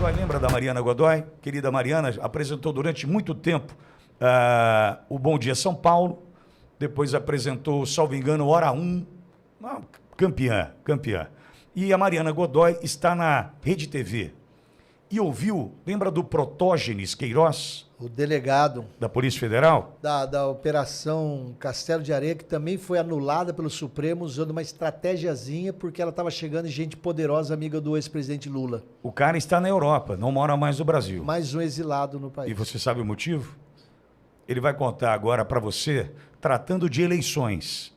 Godoy, lembra da Mariana Godoy? Querida Mariana, apresentou durante muito tempo o Bom Dia São Paulo, depois apresentou, salvo engano, Hora 1, campeã. E a Mariana Godoy está na Rede TV. E ouviu, lembra do Protógenes Queiroz? O delegado da Polícia Federal? Da Operação Castelo de Areia, que também foi anulada pelo Supremo usando uma estratégiazinha porque ela estava chegando em gente poderosa, amiga do ex-presidente Lula. O cara está na Europa, não mora mais no Brasil. Mais um exilado no país. E você sabe o motivo? Ele vai contar agora para você, tratando de eleições.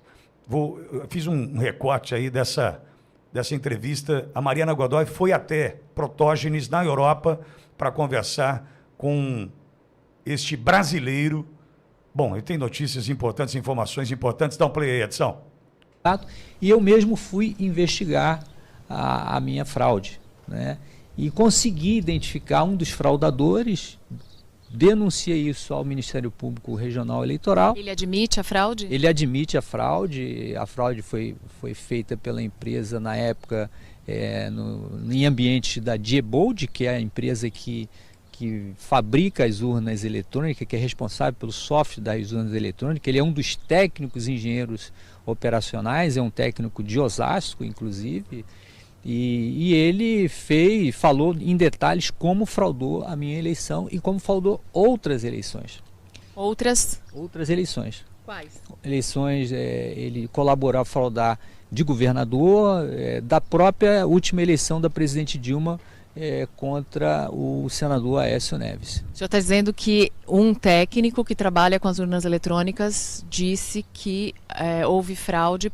Eu fiz um recorte aí dessa entrevista. A Mariana Godoy foi até Protógenes, na Europa, para conversar com este brasileiro. Bom, ele tem notícias importantes, informações importantes. Dá um play aí, Edson. E eu mesmo fui investigar a minha fraude, né? E consegui identificar um dos fraudadores, denunciei isso ao Ministério Público Regional Eleitoral. Ele admite a fraude? Ele admite a fraude foi feita pela empresa na época em ambiente da Diebold, que é a empresa que fabrica as urnas eletrônicas, que é responsável pelo software das urnas eletrônicas. Ele é um dos técnicos engenheiros operacionais, é um técnico de Osasco, inclusive, e ele falou em detalhes como fraudou a minha eleição e como fraudou outras eleições. Outras eleições. Quais? Eleições, ele colaborou a fraudar de governador, da própria última eleição da presidente Dilma, contra o senador Aécio Neves. O senhor está dizendo que um técnico que trabalha com as urnas eletrônicas disse que houve fraude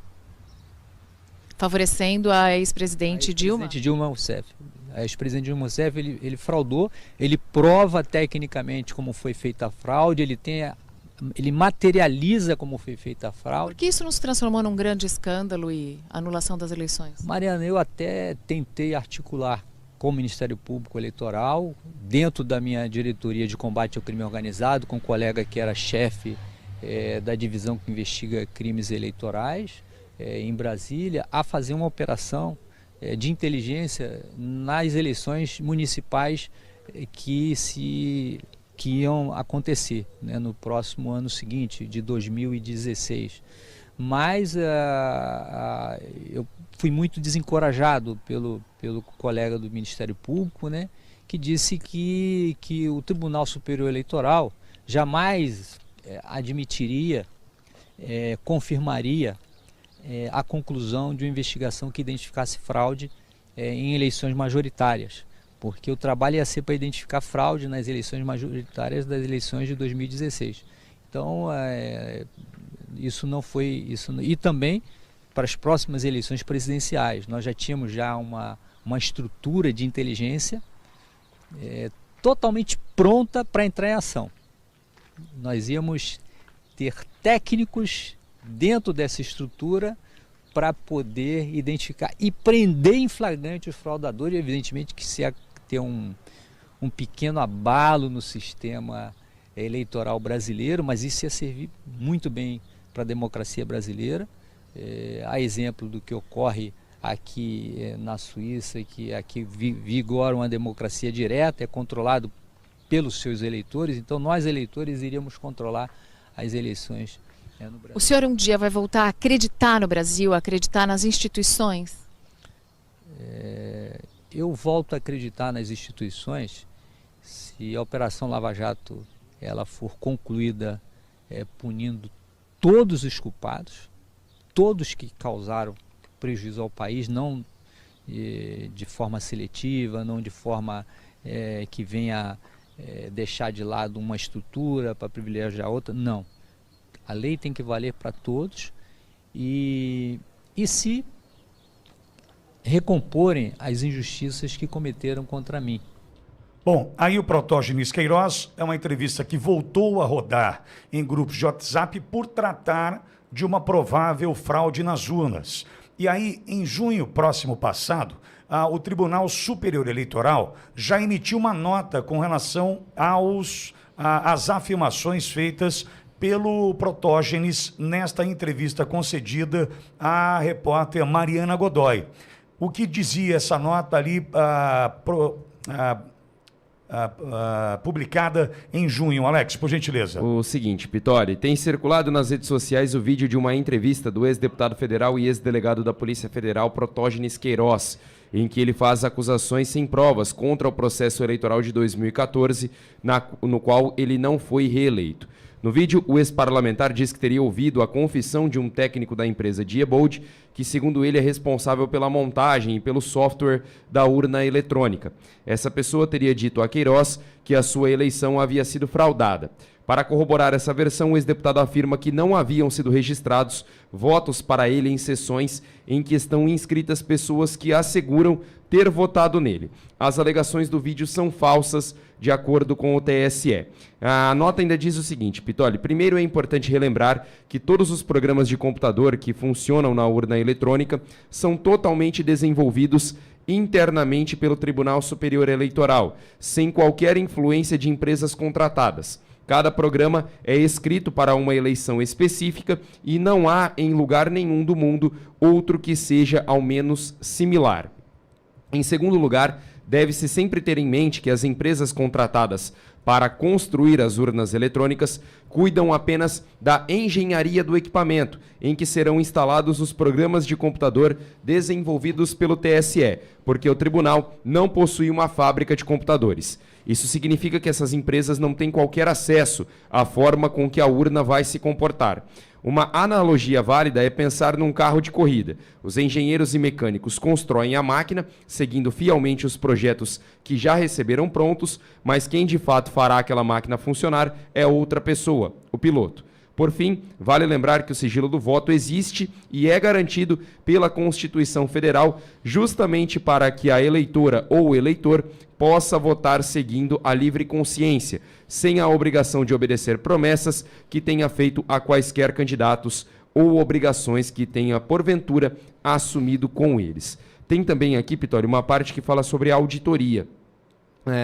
favorecendo a ex-presidente Dilma? Dilma Rousseff. A ex-presidente Dilma Rousseff, ele fraudou, ele prova tecnicamente como foi feita a fraude, ele materializa como foi feita a fraude. Por que isso não se transformou num grande escândalo e anulação das eleições? Mariana, eu até tentei articular com o Ministério Público Eleitoral, dentro da minha diretoria de combate ao crime organizado, com um colega que era chefe da divisão que investiga crimes eleitorais em Brasília, a fazer uma operação de inteligência nas eleições municipais que iam acontecer, né, no próximo ano seguinte, de 2016. Mas eu fui muito desencorajado pelo colega do Ministério Público, né, que disse que o Tribunal Superior Eleitoral jamais admitiria, confirmaria a conclusão de uma investigação que identificasse fraude em eleições majoritárias, porque o trabalho ia ser para identificar fraude nas eleições majoritárias das eleições de 2016. Então, isso não foi... E também para as próximas eleições presidenciais. Nós já tínhamos uma estrutura de inteligência totalmente pronta para entrar em ação. Nós íamos ter técnicos dentro dessa estrutura para poder identificar e prender em flagrante os fraudadores. Evidentemente que se ia ter um pequeno abalo no sistema eleitoral brasileiro, mas isso ia servir muito bem para a democracia brasileira. A exemplo do que ocorre aqui na Suíça, que aqui vigora uma democracia direta, é controlado pelos seus eleitores, então nós eleitores iríamos controlar as eleições no Brasil. O senhor um dia vai voltar a acreditar no Brasil, a acreditar nas instituições? Eu volto a acreditar nas instituições se a Operação Lava Jato ela for concluída punindo todos os culpados, todos que causaram prejuízo ao país, não de forma seletiva, não de forma que venha deixar de lado uma estrutura para privilegiar outra, não. A lei tem que valer para todos e se recomporem as injustiças que cometeram contra mim. Bom, aí o Protógenes Queiroz é uma entrevista que voltou a rodar em grupos de WhatsApp por tratar de uma provável fraude nas urnas. E aí, em junho próximo passado, o Tribunal Superior Eleitoral já emitiu uma nota com relação às afirmações feitas pelo Protógenes nesta entrevista concedida à repórter Mariana Godoy. O que dizia essa nota ali publicada em junho. Alex, por gentileza. O seguinte, Pitori, tem circulado nas redes sociais o vídeo de uma entrevista do ex-deputado federal e ex-delegado da Polícia Federal, Protógenes Queiroz, em que ele faz acusações sem provas contra o processo eleitoral de 2014, no qual ele não foi reeleito. No vídeo, o ex-parlamentar diz que teria ouvido a confissão de um técnico da empresa Diebold, que, segundo ele, é responsável pela montagem e pelo software da urna eletrônica. Essa pessoa teria dito a Queiroz que a sua eleição havia sido fraudada. Para corroborar essa versão, o ex-deputado afirma que não haviam sido registrados votos para ele em sessões em que estão inscritas pessoas que asseguram ter votado nele. As alegações do vídeo são falsas, de acordo com o TSE. A nota ainda diz o seguinte, Pitoli, primeiro é importante relembrar que todos os programas de computador que funcionam na urna eletrônica são totalmente desenvolvidos internamente pelo Tribunal Superior Eleitoral, sem qualquer influência de empresas contratadas. Cada programa é escrito para uma eleição específica e não há em lugar nenhum do mundo outro que seja ao menos similar. Em segundo lugar, deve-se sempre ter em mente que as empresas contratadas para construir as urnas eletrônicas cuidam apenas da engenharia do equipamento, em que serão instalados os programas de computador desenvolvidos pelo TSE, porque o tribunal não possui uma fábrica de computadores. Isso significa que essas empresas não têm qualquer acesso à forma com que a urna vai se comportar. Uma analogia válida é pensar num carro de corrida. Os engenheiros e mecânicos constroem a máquina, seguindo fielmente os projetos que já receberam prontos, mas quem de fato fará aquela máquina funcionar é outra pessoa, o piloto. Por fim, vale lembrar que o sigilo do voto existe e é garantido pela Constituição Federal justamente para que a eleitora ou o eleitor possa votar seguindo a livre consciência, sem a obrigação de obedecer promessas que tenha feito a quaisquer candidatos ou obrigações que tenha, porventura, assumido com eles. Tem também aqui, Pitoli, uma parte que fala sobre a auditoria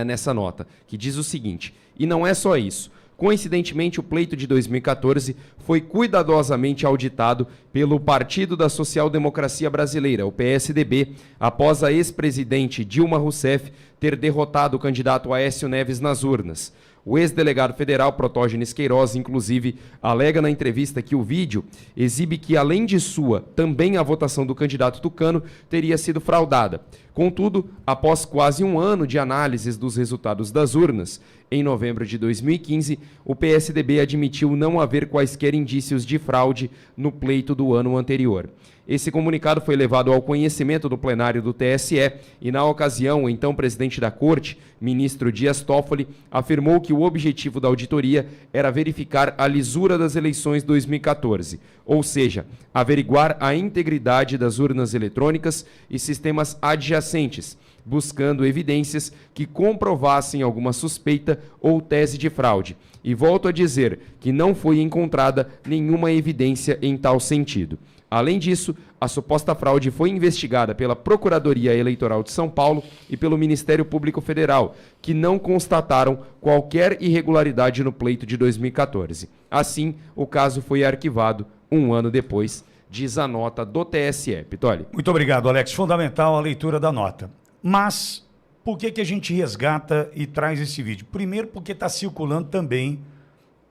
nessa nota, que diz o seguinte, e não é só isso. Coincidentemente, o pleito de 2014 foi cuidadosamente auditado pelo Partido da Social Democracia Brasileira, o PSDB, após a ex-presidente Dilma Rousseff ter derrotado o candidato Aécio Neves nas urnas. O ex-delegado federal Protógenes Queiroz, inclusive, alega na entrevista que o vídeo exibe que, além de sua, também a votação do candidato tucano teria sido fraudada. Contudo, após quase um ano de análises dos resultados das urnas, em novembro de 2015, o PSDB admitiu não haver quaisquer indícios de fraude no pleito do ano anterior. Esse comunicado foi levado ao conhecimento do plenário do TSE e, na ocasião, o então presidente da Corte, ministro Dias Toffoli, afirmou que o objetivo da auditoria era verificar a lisura das eleições 2014, ou seja, averiguar a integridade das urnas eletrônicas e sistemas adjacentes, buscando evidências que comprovassem alguma suspeita ou tese de fraude. E volto a dizer que não foi encontrada nenhuma evidência em tal sentido. Além disso, a suposta fraude foi investigada pela Procuradoria Eleitoral de São Paulo e pelo Ministério Público Federal, que não constataram qualquer irregularidade no pleito de 2014. Assim, o caso foi arquivado um ano depois, diz a nota do TSE. Pitoli. Muito obrigado, Alex. Fundamental a leitura da nota. Mas, por que a gente resgata e traz esse vídeo? Primeiro, porque está circulando também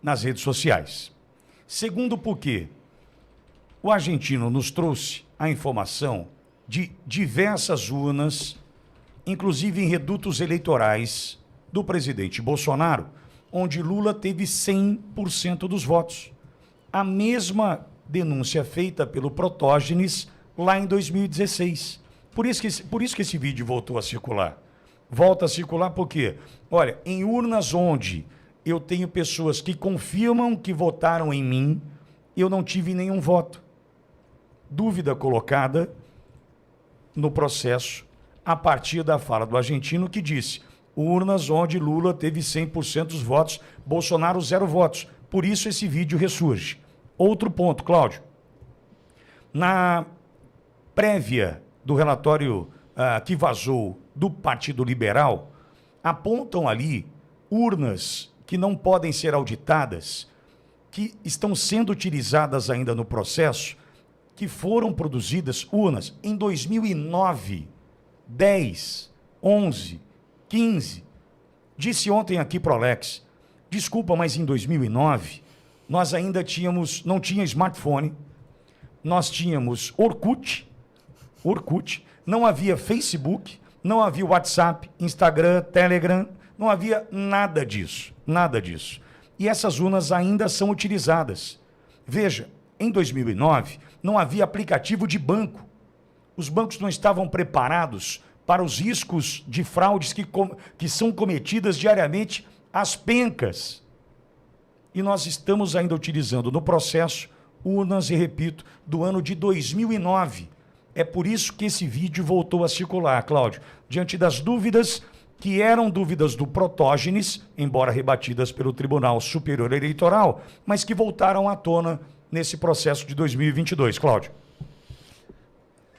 nas redes sociais. Segundo, porque o argentino nos trouxe a informação de diversas urnas, inclusive em redutos eleitorais do presidente Bolsonaro, onde Lula teve 100% dos votos. A mesma denúncia feita pelo Protógenes lá em 2016. Por isso que esse vídeo voltou a circular. Volta a circular porque, olha, em urnas onde eu tenho pessoas que confirmam que votaram em mim, eu não tive nenhum voto. Dúvida colocada no processo a partir da fala do argentino que disse: urnas onde Lula teve 100% dos votos, Bolsonaro 0 votos. Por isso esse vídeo ressurge. Outro ponto, Cláudio. Na prévia do relatório que vazou do Partido Liberal, apontam ali urnas que não podem ser auditadas, que estão sendo utilizadas ainda no processo, que foram produzidas urnas em 2009, 10, 11, 15, Disse ontem aqui pro Alex, desculpa, mas em 2009, nós ainda não tinha smartphone, nós tínhamos Orkut, não havia Facebook, não havia WhatsApp, Instagram, Telegram, não havia nada disso. E essas urnas ainda são utilizadas. Veja, em 2009, não havia aplicativo de banco. Os bancos não estavam preparados para os riscos de fraudes que são cometidas diariamente às pencas. E nós estamos ainda utilizando no processo urnas, e repito, do ano de 2009. É por isso que esse vídeo voltou a circular, Cláudio, diante das dúvidas que eram dúvidas do Protógenes, embora rebatidas pelo Tribunal Superior Eleitoral, mas que voltaram à tona nesse processo de 2022. Cláudio.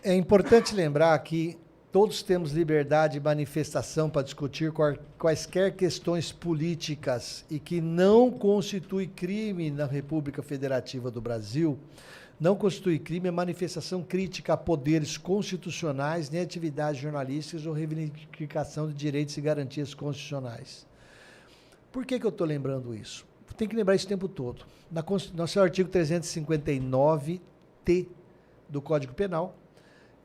É importante lembrar que todos temos liberdade de manifestação para discutir quaisquer questões políticas e que não constitui crime na República Federativa do Brasil, não constitui crime a manifestação crítica a poderes constitucionais, nem atividades jornalísticas ou reivindicação de direitos e garantias constitucionais. Por que eu estou lembrando isso? Tem que lembrar isso o tempo todo. No seu artigo 359-T do Código Penal,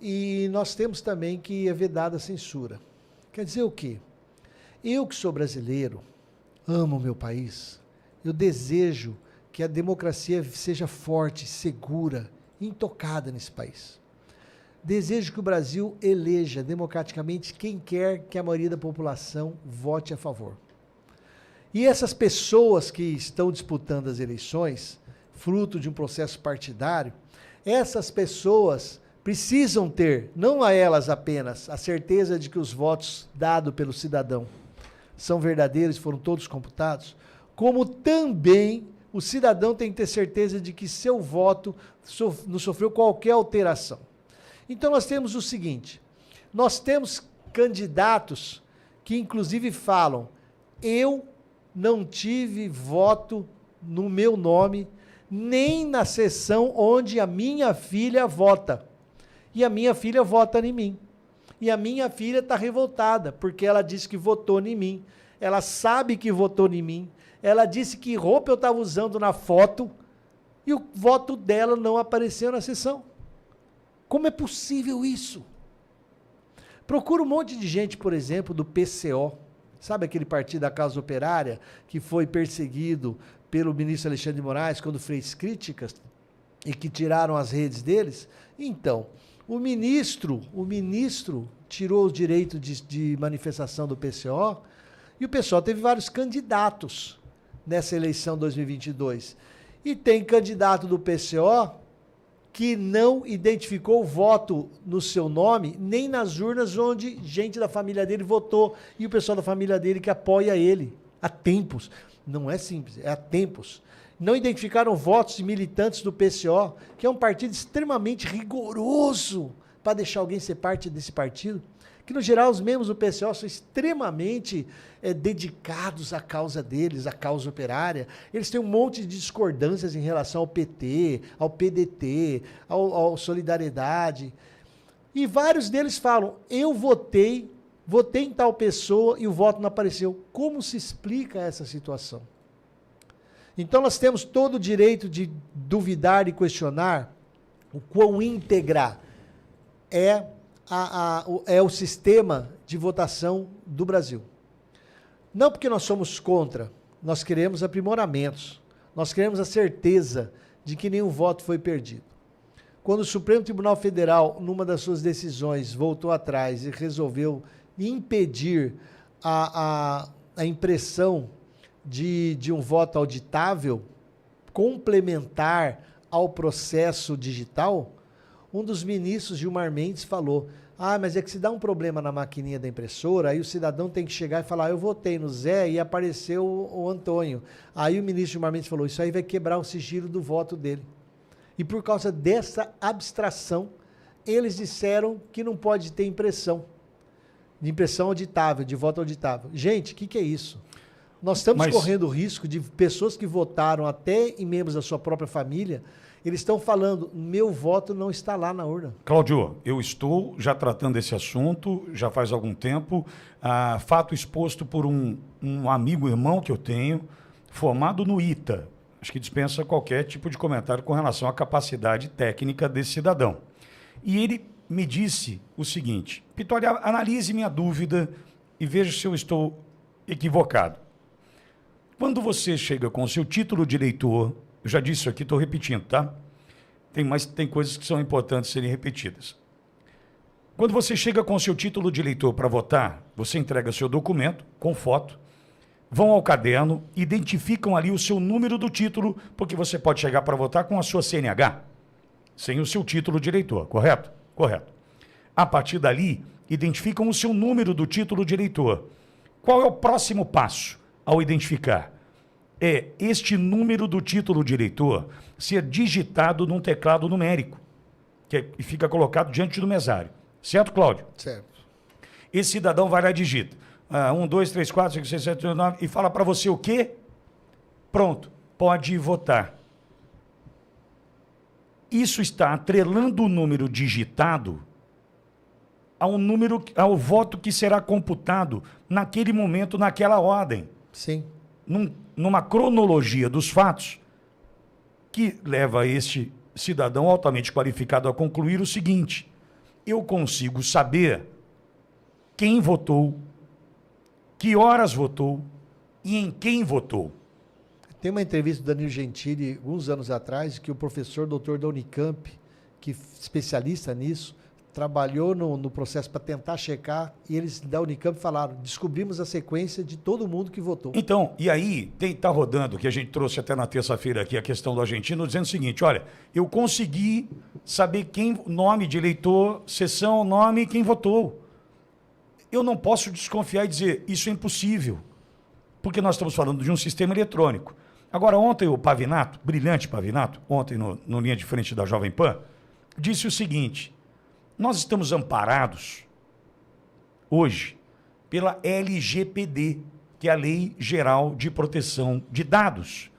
e nós temos também que é vedada a censura. Quer dizer o quê? Eu que sou brasileiro, amo o meu país, eu desejo que a democracia seja forte, segura, intocada nesse país. Desejo que o Brasil eleja democraticamente quem quer que a maioria da população vote a favor. E essas pessoas que estão disputando as eleições, fruto de um processo partidário, essas pessoas precisam ter, não a elas apenas, a certeza de que os votos dados pelo cidadão são verdadeiros e foram todos computados, como também o cidadão tem que ter certeza de que seu voto não sofreu qualquer alteração. Então nós temos o seguinte, nós temos candidatos que inclusive falam, eu não tive voto no meu nome, nem na sessão onde a minha filha vota. E a minha filha vota em mim. E a minha filha está revoltada, porque ela disse que votou em mim. Ela sabe que votou em mim. Ela disse que roupa eu estava usando na foto e o voto dela não apareceu na sessão. Como é possível isso? Procura um monte de gente, por exemplo, do PCO. Sabe aquele partido da Causa Operária que foi perseguido pelo ministro Alexandre de Moraes quando fez críticas e que tiraram as redes deles? Então, o ministro tirou o direito de manifestação do PCO e o PCO teve vários candidatos nessa eleição 2022. E tem candidato do PCO que não identificou o voto no seu nome, nem nas urnas onde gente da família dele votou, e o pessoal da família dele que apoia ele há tempos. Não é simples, é há tempos. Não identificaram votos de militantes do PCO, que é um partido extremamente rigoroso para deixar alguém ser parte desse partido, que no geral os membros do PCO são extremamente dedicados à causa deles, à causa operária. Eles têm um monte de discordâncias em relação ao PT, ao PDT, ao Solidariedade. E vários deles falam, eu votei em tal pessoa e o voto não apareceu. Como se explica essa situação? Então nós temos todo o direito de duvidar e questionar o quão íntegra é o sistema de votação do Brasil. Não porque nós somos contra, nós queremos aprimoramentos, nós queremos a certeza de que nenhum voto foi perdido. Quando o Supremo Tribunal Federal, numa das suas decisões, voltou atrás e resolveu impedir a impressão de um voto auditável, complementar ao processo digital, um dos ministros, Gilmar Mendes, falou, mas é que se dá um problema na maquininha da impressora, aí o cidadão tem que chegar e falar, eu votei no Zé e apareceu o Antônio. Aí o ministro Gilmar Mendes falou, isso aí vai quebrar o sigilo do voto dele. E por causa dessa abstração, eles disseram que não pode ter impressão, de impressão auditável, de voto auditável. Gente, o que é isso? Nós estamos Mas- correndo o risco de pessoas que votaram até em membros da sua própria família, eles estão falando, meu voto não está lá na urna. Cláudio, eu estou já tratando esse assunto já faz algum tempo. Fato exposto por um amigo, irmão que eu tenho, formado no ITA. Acho que dispensa qualquer tipo de comentário com relação à capacidade técnica desse cidadão. E ele me disse o seguinte: Pittoli, analise minha dúvida e veja se eu estou equivocado. Quando você chega com o seu título de eleitor, eu já disse isso aqui, estou repetindo, tá? Mas tem coisas que são importantes serem repetidas. Quando você chega com o seu título de eleitor para votar, você entrega seu documento com foto, vão ao caderno, identificam ali o seu número do título, porque você pode chegar para votar com a sua CNH, sem o seu título de eleitor, correto? Correto. A partir dali, identificam o seu número do título de eleitor. Qual é o próximo passo ao identificar? É este número do título de eleitor ser digitado num teclado numérico, que fica colocado diante do mesário. Certo, Cláudio? Certo. Esse cidadão vai lá e digita 1, 2, 3, 4, 5, 6, 7, 8, 9 e fala para você o quê? Pronto, pode votar. Isso está atrelando o número digitado ao voto que será computado naquele momento, naquela ordem. Sim. Numa cronologia dos fatos que leva este cidadão altamente qualificado a concluir o seguinte: eu consigo saber quem votou, que horas votou e em quem votou. Tem uma entrevista do Danilo Gentili, alguns anos atrás, que o professor doutor da Unicamp, que é especialista nisso, trabalhou no processo para tentar checar, e eles da Unicamp falaram, descobrimos a sequência de todo mundo que votou. Então, e aí, está rodando, que a gente trouxe até na terça-feira aqui a questão do argentino, dizendo o seguinte: olha, eu consegui saber nome de eleitor, sessão, nome e quem votou. Eu não posso desconfiar e dizer, isso é impossível, porque nós estamos falando de um sistema eletrônico. Agora, ontem o Pavinato, brilhante Pavinato, ontem no Linha de Frente da Jovem Pan, disse o seguinte: nós estamos amparados, hoje, pela LGPD, que é a Lei Geral de Proteção de Dados.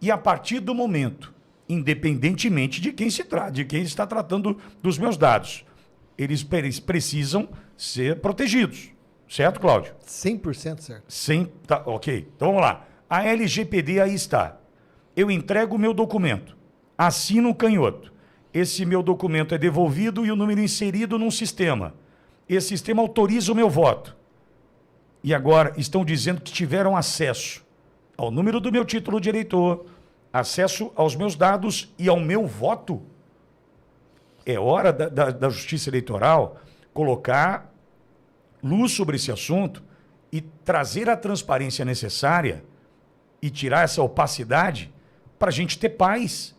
E a partir do momento, independentemente de quem de quem está tratando dos meus dados, eles precisam ser protegidos. Certo, Cláudio? 100% certo. Tá, ok, então vamos lá. A LGPD aí está. Eu entrego o meu documento, assino o canhoto. Esse meu documento é devolvido e o número inserido num sistema. Esse sistema autoriza o meu voto. E agora estão dizendo que tiveram acesso ao número do meu título de eleitor, acesso aos meus dados e ao meu voto. É hora da Justiça Eleitoral colocar luz sobre esse assunto e trazer a transparência necessária e tirar essa opacidade para a gente ter paz.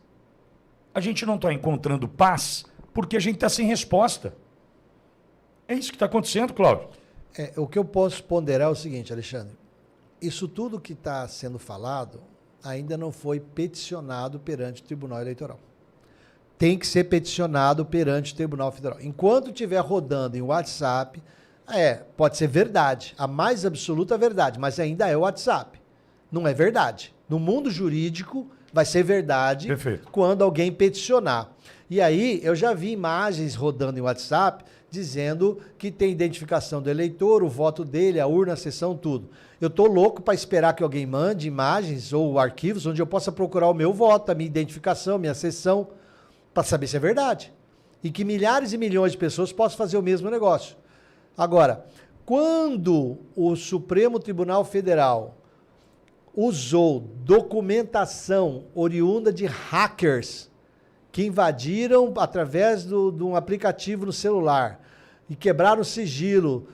A gente não está encontrando paz porque a gente está sem resposta. É isso que está acontecendo, Cláudio. O que eu posso ponderar é o seguinte, Alexandre. Isso tudo que está sendo falado ainda não foi peticionado perante o Tribunal Eleitoral. Tem que ser peticionado perante o Tribunal Federal. Enquanto estiver rodando em WhatsApp, pode ser verdade, a mais absoluta verdade, mas ainda é o WhatsApp. Não é verdade. No mundo jurídico, vai ser verdade. Perfeito. Quando alguém peticionar. E aí, eu já vi imagens rodando em WhatsApp dizendo que tem identificação do eleitor, o voto dele, a urna, a sessão, tudo. Eu estou louco para esperar que alguém mande imagens ou arquivos onde eu possa procurar o meu voto, a minha identificação, minha sessão, para saber se é verdade. E que milhares e milhões de pessoas possam fazer o mesmo negócio. Agora, quando o Supremo Tribunal Federal usou documentação oriunda de hackers que invadiram através de um aplicativo no celular e quebraram o sigilo,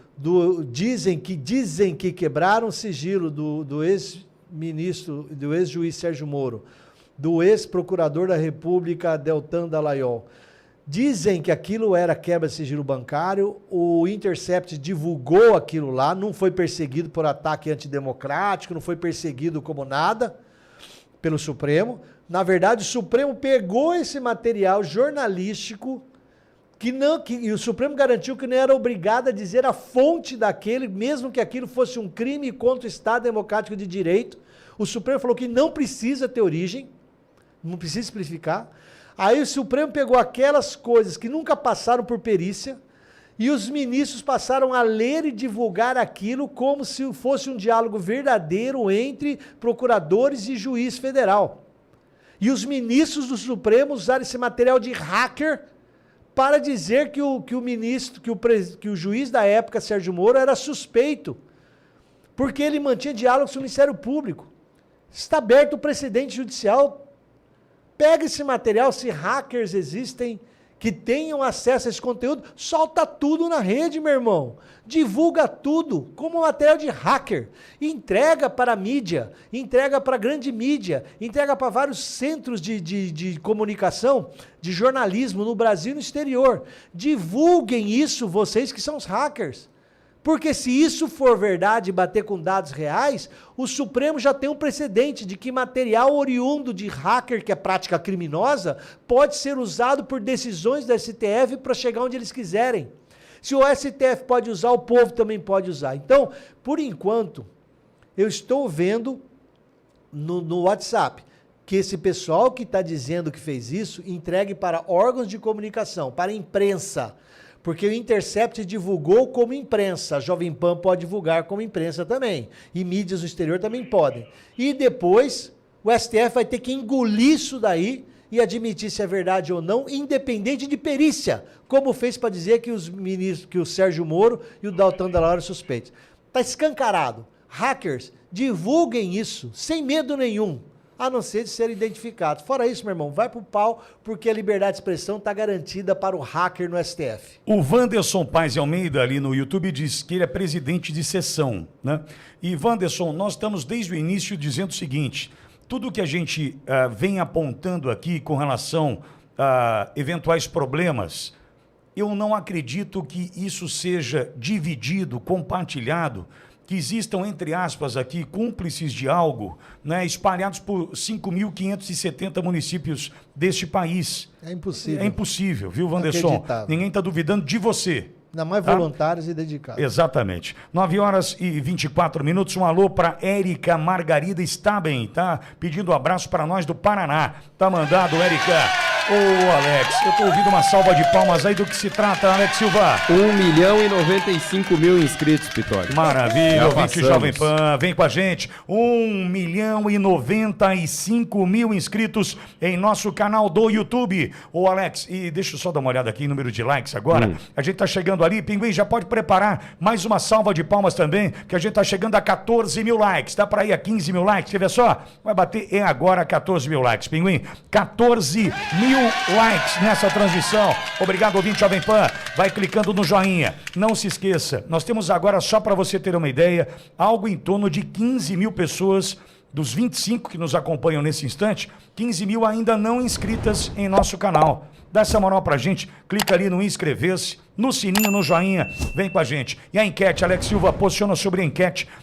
dizem que quebraram o sigilo do ex-ministro, do ex-juiz Sérgio Moro, do ex-procurador da República Deltan Dallagnol. Dizem que aquilo era quebra de sigilo bancário, o Intercept divulgou aquilo lá, não foi perseguido por ataque antidemocrático, não foi perseguido como nada pelo Supremo. Na verdade, o Supremo pegou esse material jornalístico E o Supremo garantiu que não era obrigado a dizer a fonte daquele, mesmo que aquilo fosse um crime contra o Estado Democrático de Direito. O Supremo falou que não precisa ter origem, não precisa explicar. Aí o Supremo pegou aquelas coisas que nunca passaram por perícia e os ministros passaram a ler e divulgar aquilo como se fosse um diálogo verdadeiro entre procuradores e juiz federal. E os ministros do Supremo usaram esse material de hacker para dizer que o juiz da época, Sérgio Moro, era suspeito, porque ele mantinha diálogos com o Ministério Público. Está aberto o precedente judicial. Pega esse material, se hackers existem, que tenham acesso a esse conteúdo, solta tudo na rede, meu irmão. Divulga tudo como material de hacker. Entrega para a mídia, entrega para a grande mídia, entrega para vários centros de comunicação, de jornalismo no Brasil e no exterior. Divulguem isso, vocês que são os hackers. Porque se isso for verdade e bater com dados reais, o Supremo já tem um precedente de que material oriundo de hacker, que é prática criminosa, pode ser usado por decisões da STF para chegar onde eles quiserem. Se o STF pode usar, o povo também pode usar. Então, por enquanto, eu estou vendo no WhatsApp que esse pessoal que está dizendo que fez isso, entregue para órgãos de comunicação, para a imprensa. Porque o Intercept divulgou como imprensa, a Jovem Pan pode divulgar como imprensa também, e mídias do exterior também podem. E depois, o STF vai ter que engolir isso daí e admitir se é verdade ou não, independente de perícia, como fez para dizer que os ministros, que o Sérgio Moro e o Dalton Della Hora suspeitos. Está escancarado. Hackers, divulguem isso, sem medo nenhum, a não ser de ser identificado. Fora isso, meu irmão, vai pro pau, porque a liberdade de expressão está garantida para o hacker no STF. O Wanderson Paes Almeida, ali no YouTube, diz que ele é presidente de sessão, né? E, Wanderson, nós estamos desde o início dizendo o seguinte: tudo que a gente vem apontando aqui com relação a eventuais problemas, eu não acredito que isso seja dividido, compartilhado, que existam, entre aspas, aqui, cúmplices de algo, né, espalhados por 5.570 municípios deste país. É impossível. É impossível, viu, Wanderson? Ninguém está duvidando de você. Ainda mais voluntários e dedicados. Exatamente. 9h24. Um alô para Érica Margarida Staben, tá? Pedindo um abraço para nós do Paraná. Tá mandado, Érica. Ô, Alex, eu tô ouvindo uma salva de palmas aí. Do que se trata, Alex Silva? 1.095.000 inscritos, Pitório. Maravilha, ouvinte Jovem Pan, vem com a gente. 1.095.000 inscritos em nosso canal do YouTube. Ô, Alex, e deixa eu só dar uma olhada aqui, número de likes agora. A gente tá chegando ali, Pinguim, já pode preparar mais uma salva de palmas também, que a gente tá chegando a 14 mil likes. Dá pra ir a 15 mil likes, quer ver só? Vai bater agora 14 mil likes, Pinguim. 14 mil likes nessa transmissão. Obrigado, ouvinte Jovem Pan. Vai clicando no joinha. Não se esqueça, nós temos agora, só para você ter uma ideia, algo em torno de 15 mil pessoas, dos 25 que nos acompanham nesse instante, 15 mil ainda não inscritas em nosso canal. Dá essa moral pra gente, clica ali no inscrever-se, no sininho, no joinha, vem com a gente. E a enquete, Alex Silva posiciona sobre a enquete